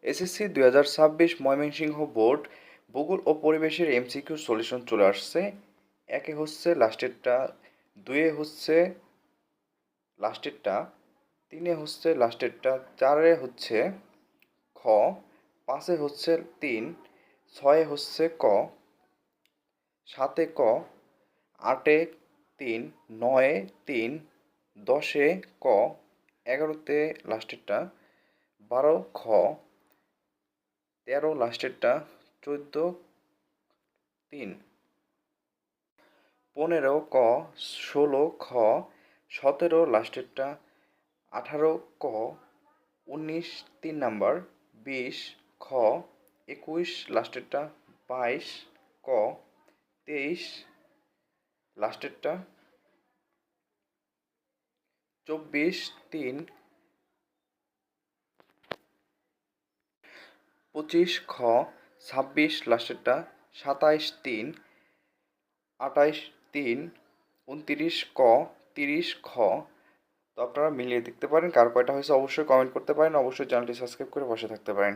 SSC 2026 Mymensingh board ভূগোল ও পরিবেশের MCQ solution চলে আসছে। একে হচ্ছে লাস্টেরটা, দুয়ে হচ্ছে লাস্টেরটা, তিনে হচ্ছে লাস্টেরটা, চারে হচ্ছে খ, পাঁচে হচ্ছে 3, ছয়ে হচ্ছে ক, সাতে ক, আটে 3, নয়ে 3, 10-এ ক, 11-তে লাস্টেরটা, 12 খ, 13 লাস্টেরটা, 14 3, 15 ক, 16 খ, 17 লাস্টেরটা, 18 ক, 19 3 নাম্বার, 20 খ, 21 লাস্টেরটা, 22 ক, 23 লাস্টেরটা, 24 3, 25 খ, 26 লাস্টেরটা, 27 3, 28 3, 29 ক, 30 খ। তো আপনারা মিলিয়ে দেখতে পারেন কার কয়টা হয়েছে, অবশ্যই কমেন্ট করতে পারেন, অবশ্যই চ্যানেলটি সাবস্ক্রাইব করে পাশে থাকতে পারেন।